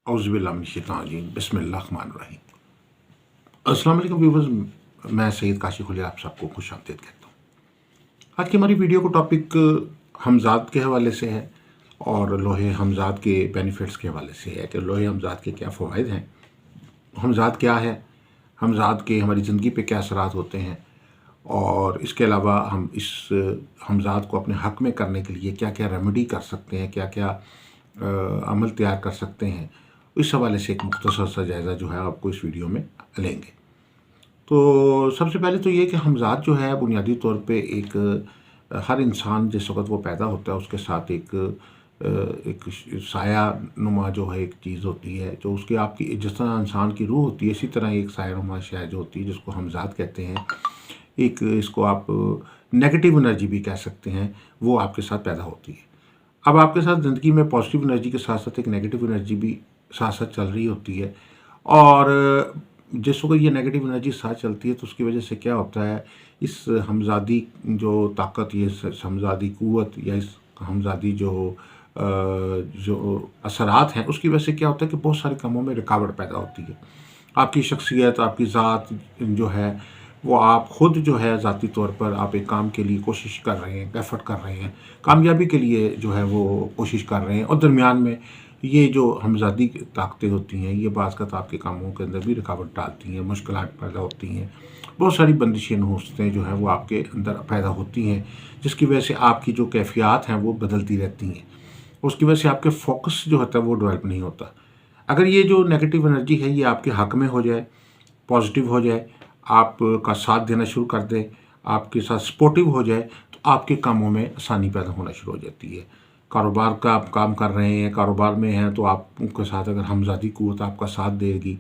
औज़ुबिल्लाहिमिनश्शैतानिर्रजीम बिस्मिल्लाहिर्रहमानिर्रहीम। अस्सलाम वालेकुम व्यूअर्स, मैं सैयद काशिफ अली आप सबको खुशामदीद कहता हूँ। आज की हमारी वीडियो का टॉपिक हमज़ात के हवाले से है और लोहे हमज़ात के बेनिफिट्स के हवाले से है कि लोहे हमज़ात के क्या फ़वाइद हैं, हमज़ात क्या है, हमज़ात के हमारी ज़िंदगी पे क्या असरात होते हैं और इसके अलावा हम इस हमज़ात को अपने हक़ में करने के लिए क्या क्या रेमेडी कर सकते हैं, क्या क्या अमल तैयार कर सकते हैं। इस हवाले से एक मुख्तसर सा जायज़ा जो है आपको इस वीडियो में लेंगे। तो सबसे पहले तो ये कि हमज़ात जो है बुनियादी तौर पे एक हर इंसान जिस वक़्त वो पैदा होता है उसके साथ एक साया नुमा जो है एक चीज़ होती है जो उसकी आपकी जिस तरह इंसान की रूह होती है इसी तरह एक साया नुमा शय जो होती है जिसको हमज़ात कहते हैं। एक इसको आप नेगेटिव एनर्जी भी कह सकते हैं, वो आपके साथ पैदा होती है। अब आपके साथ ज़िंदगी में पॉजिटिव एनर्जी के साथ साथ एक नेगेटिव एनर्जी भी साथ साथ चल रही होती है और जिस वक्त ये नेगेटिव एनर्जी साथ चलती है तो उसकी वजह से क्या होता है, इस हमज़ादी जो ताकत, ये हमज़ादी क़ुव्वत या इस हमज़ादी जो असरात हैं उसकी वजह से क्या होता है कि बहुत सारे कामों में रुकावट पैदा होती है। आपकी शख्सियत, आपकी ज़ात जो है वो आप ख़ुद जो है ज़ाती तौर पर आप एक काम के लिए कोशिश कर रहे हैं, एफ़र्ट कर रहे हैं, कामयाबी के लिए जो है वो कोशिश कर रहे हैं और दरमियान में ये जो हमज़ादी ताकतें होती हैं ये बाज़ आपके कामों के अंदर भी रुकावट डालती हैं, मुश्किलात पैदा होती हैं, बहुत सारी बंदिशें नहुस्तें जो हैं वो आपके अंदर पैदा होती हैं जिसकी वजह से आपकी जो कैफ़ियत हैं वो बदलती रहती हैं। उसकी वजह से आपके फ़ोकस जो होता है वो डेवलप नहीं होता। अगर ये जो नेगेटिव एनर्जी है ये आपके हक़ में हो जाए, पॉजिटिव हो जाए, आपका साथ देना शुरू कर दे, आपके साथ सपोर्टिव हो जाए तो आपके कामों में आसानी पैदा होना शुरू हो जाती है। कारोबार का आप काम कर रहे हैं, कारोबार में हैं तो आप उनके साथ अगर हमज़ादी क़ुव्वत आपका साथ देगी,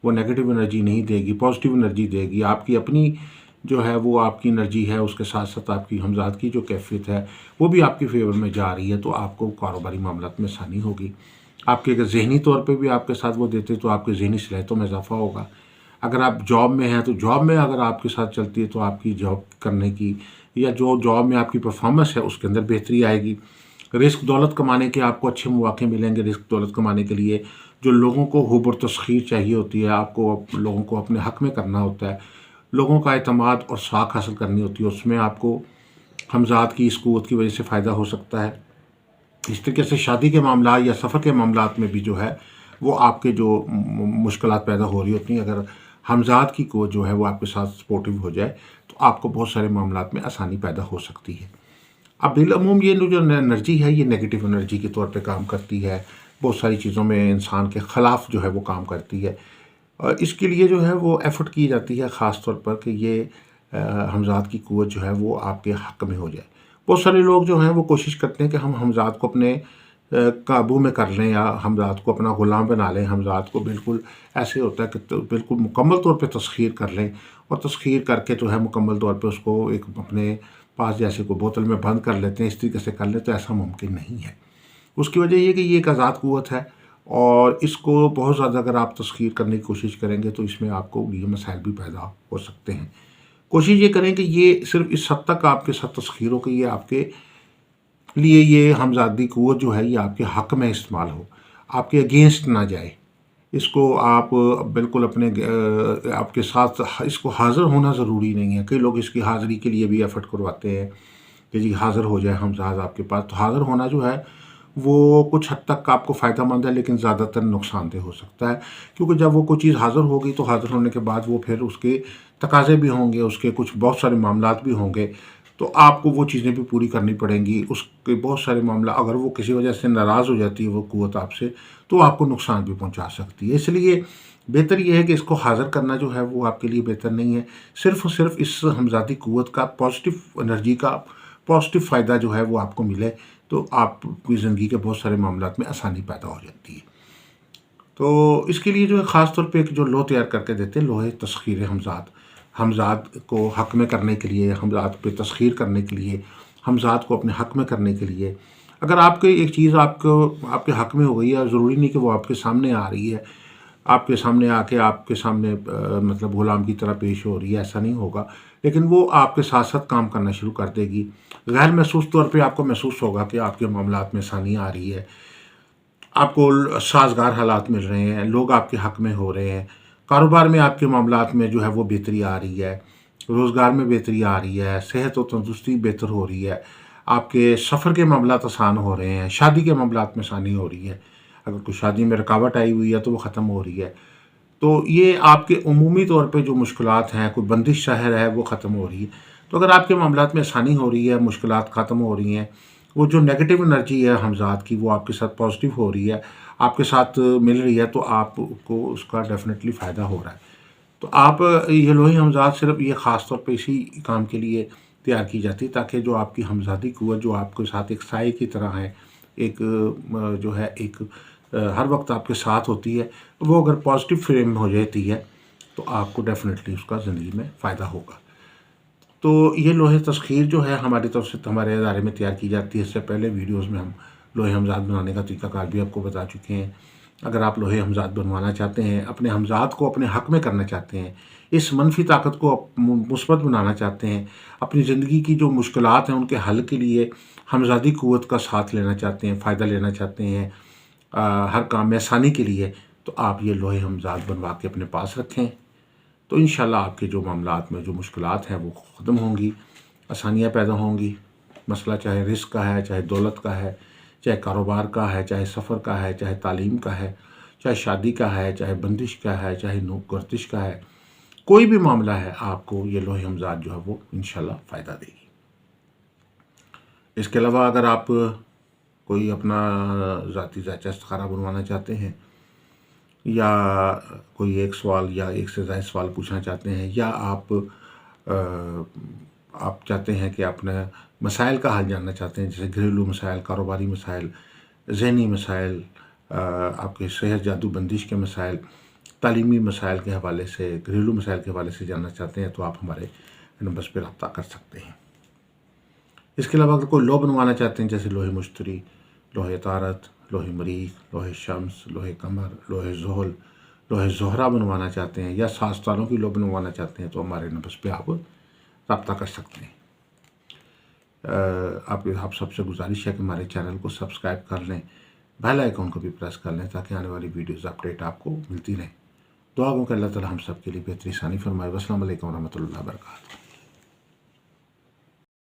वो नेगेटिव एनर्जी नहीं देगी, पॉजिटिव एनर्जी देगी, आपकी अपनी जो है वो आपकी एनर्जी है उसके साथ साथ आपकी हमज़ात की जो कैफ़ियत है वो भी आपके फेवर में जा रही है तो आपको कारोबारी मामलात में आसानी होगी। आपके अगर ज़हनी तौर पे भी आपके साथ वो देते तो आपकी ज़हनी सलाहियतों में इजाफ़ा होगा। अगर आप जॉब में हैं तो जॉब में अगर आपके साथ चलती है तो आपकी जॉब करने की या जो जॉब में आपकी परफॉर्मेंस है उसके अंदर बेहतरी आएगी। रिस्क दौलत कमाने के आपको अच्छे मौके मिलेंगे। रिस्क दौलत कमाने के लिए जो लोगों को हुब्ब तस्ख़ीर चाहिए होती है, आपको लोगों को अपने हक़ में करना होता है, लोगों का एतमाद और साख हासिल करनी होती है, उसमें आपको हमज़ात की इस क़ुव्वत की वजह से फ़ायदा हो सकता है। इस तरीके से शादी के मामला या सफ़र के मामलात में भी जो है वो आपके जो मुश्किलात पैदा हो रही होती हैं, अगर हमज़ात की क़ुव्वत जो है वो आपके साथ सपोर्टिव हो जाए तो आपको बहुत सारे मामलात में आसानी पैदा हो सकती है। अब बिलअमूम ये जो एनर्जी है ये नेगेटिव एनर्जी के तौर पे काम करती है, बहुत सारी चीज़ों में इंसान के ख़िलाफ़ जो है वो काम करती है और इसके लिए जो है वो एफ़र्ट की जाती है ख़ास तौर पर कि ये हमज़ात की क़ुव्वत जो है वो आपके हक़ में हो जाए। बहुत सारे लोग जो हैं वो कोशिश करते हैं कि हम हमज़ात को अपने काबू में कर लें या हमज़ात को अपना ग़ुलाम बना लें, हमज़ात को बिल्कुल ऐसे होता है कि तो बिल्कुल मुकम्मल तौर पे तस्ख़ीर कर लें और तस्ख़ीर करके जो है मुकम्मल तौर पे उसको एक अपने पास जैसे को बोतल में बंद कर लेते हैं, इस तरीके से कर लें तो ऐसा मुमकिन नहीं है। उसकी वजह ये कि ये एक आज़ाद क़ुव्वत है और इसको बहुत ज़्यादा अगर आप तस्ख़ीर करने की कोशिश करेंगे तो इसमें आपको ये मसाइल भी पैदा हो सकते हैं। कोशिश ये करें कि ये सिर्फ़ इस हद तक आपके साथ तस्ख़ीर हो कि ये आपके लिए ये हमज़ादी क़ुव्वत जो है ये आपके हक़ में इस्तेमाल हो, आपके अगेंस्ट ना जाए। इसको आप बिल्कुल अपने आपके साथ इसको हाज़िर होना ज़रूरी नहीं है। कई लोग इसकी हाज़िरी के लिए भी एफ़र्ट करवाते हैं कि जी हाज़िर हो जाए हमज़ात आपके पास, तो हाज़िर होना जो है वो कुछ हद तक आपको फ़ायदेमंद है लेकिन ज़्यादातर नुकसानदेह हो सकता है, क्योंकि जब वो कोई चीज़ हाज़िर होगी तो हाज़िर होने के बाद वो फिर उसके तकाज़े भी होंगे, उसके कुछ बहुत सारे मामलात भी होंगे, तो आपको वो चीज़ें भी पूरी करनी पड़ेंगी। उसके बहुत सारे मामला अगर वो किसी वजह से नाराज़ हो जाती है वो क़ुव्वत आपसे तो आपको नुकसान भी पहुँचा सकती है। इसलिए बेहतर ये है कि इसको हाज़िर करना जो है वो आपके लिए बेहतर नहीं है। सिर्फ़ और सिर्फ़ इस हमज़ादी क़ुव्वत का पॉजिटिव एनर्जी का पॉजिटिव फ़ायदा जो है वो आपको मिले तो आपकी ज़िंदगी के बहुत सारे मामलात में आसानी पैदा हो जाती है। तो इसके लिए जो है ख़ास तौर पे एक जो लौह तैयार करके देते हैं, लोहे तस्ख़ीर हमज़ात, हमज़ात को हक़ में करने के लिए, हमज़ात पे तस्ख़ीर करने के लिए, हमज़ात को अपने हक़ में करने के लिए, अगर आपके एक चीज़ आपको आपके हक़ में हो गई है, ज़रूरी नहीं कि वो आपके सामने आ रही है, आपके सामने आके आपके सामने मतलब ग़ुलाम की तरह पेश हो रही है, ऐसा नहीं होगा। लेकिन वो आपके साथ-साथ काम करना शुरू कर देगी। गैर महसूस तौर पे आपको महसूस होगा कि आपके मामलात में आसानी आ रही है। आपको साज़गार हालात मिल रहे हैं, लोग आपके हक़ में हो रहे हैं, कारोबार में आपके मामलात में जो है वो बेहतरी आ रही है, रोज़गार में बेहतरी आ रही है, सेहत और तंदुरुस्ती बेहतर हो रही है, आपके सफ़र के मामलात आसान हो रहे हैं, शादी के मामलात में आसानी हो रही है। अगर कोई शादी में रुकावट आई हुई है तो वो ख़त्म हो रही है। तो ये आपके उमूमी तौर पे जो मुश्किलात हैं, कोई बंदिश शहर है, वो ख़त्म हो रही है। तो अगर आपके मामलात में आसानी हो रही है, मुश्किलात ख़त्म हो रही हैं, वो जो नेगेटिव एनर्जी है हमज़ात की, वो आपके साथ पॉज़िटिव हो रही है, आपके साथ मिल रही है, तो आपको उसका डेफ़िनेटली फ़ायदा हो रहा है। तो आप ये लोही हमज़ात सिर्फ़ ये ख़ास तौर पे इसी काम के लिए तैयार की जाती है, ताकि जो आपकी हमज़ाती क़ुव्वत जो आपके साथ एक साए की तरह है, एक जो है एक हर वक़्त आपके साथ होती है, वो अगर पॉज़िटिव फ्रेम में हो जाती है, तो आपको डेफ़िनेटली उसका ज़िंदगी में फ़ायदा होगा। तो ये लोहे तस्ख़ीर जो है हमारी तरफ से हमारे इदारे में तैयार की जाती है। इससे पहले वीडियोज़ में हम लोहे हमज़ात बनाने का तरीक़ाकार भी आपको बता चुके हैं। अगर आप लोहे हमज़ात बनवाना चाहते हैं, अपने हमज़ात को अपने हक़ में करना चाहते हैं, इस मनफ़ी ताकत को मुस्बत बनाना चाहते हैं, अपनी ज़िंदगी की जो मुश्किलात हैं उनके हल के लिए हमज़ाती क़ुव्वत का साथ लेना चाहते हैं, फ़ायदा लेना चाहते हैं, हर काम में आसानी के लिए, तो आप ये लोहे हमज़ात बनवा के अपने पास रखें। तो इंशाअल्लाह आपके जो मामलात में जो मुश्किलात हैं वो ख़त्म होंगी, आसानियाँ पैदा होंगी। मसला चाहे रिस्क का है, चाहे दौलत का है, चाहे कारोबार का है, चाहे सफ़र का है, चाहे तालीम का है, चाहे शादी का है, चाहे बंदिश का है, चाहे गर्दिश का है, कोई भी मामला है, आपको ये लोहे हमज़ात जो है वो इंशाअल्लाह फ़ायदा देगी। इसके अलावा अगर आप कोई अपना ज़ाती ज़ायचा इस्तिखारा बनवाना चाहते हैं, या कोई एक सवाल या एक से ज़्यादा सवाल पूछना चाहते हैं, या आप चाहते हैं कि अपने मसाइल का हल जानना चाहते हैं, जैसे घरेलू मसाइल, कारोबारी मसाइल, ज़हनी मसाइल, आपके सेहत जादू बंदिश के मसाइल, तालीमी मसाइल के हवाले से, घरेलू मसाइल के हवाले से जानना चाहते हैं, तो आप हमारे नंबर्स पर रब्ता कर सकते हैं। इसके अलावा अगर कोई लौह बनवाना चाहते हैं, जैसे लोहे मुश्तरी, लोहे तारत, लोहे मरीख़, लोहे शम्स, लोहे कमर, लोहे ज़ोहल, लोहे ज़ोहरा बनवाना चाहते हैं, या साज़तारों की लौह बनवाना चाहते हैं, तो हमारे नंबर्स पे आप रब्ता कर सकते हैं। आप सबसे गुजारिश है कि हमारे चैनल को सब्सक्राइब कर लें, बेल आइकॉन को भी प्रेस कर लें, ताकि आने वाली वीडियोज़ अपडेट आपको मिलती रहें। दुआ गो कि अल्लाह ताला हम सब के लिए बेहतरी आसानी फरमाए। अस्सलामु अलैकुम व रहमतुल्लाहि व बरकातहू।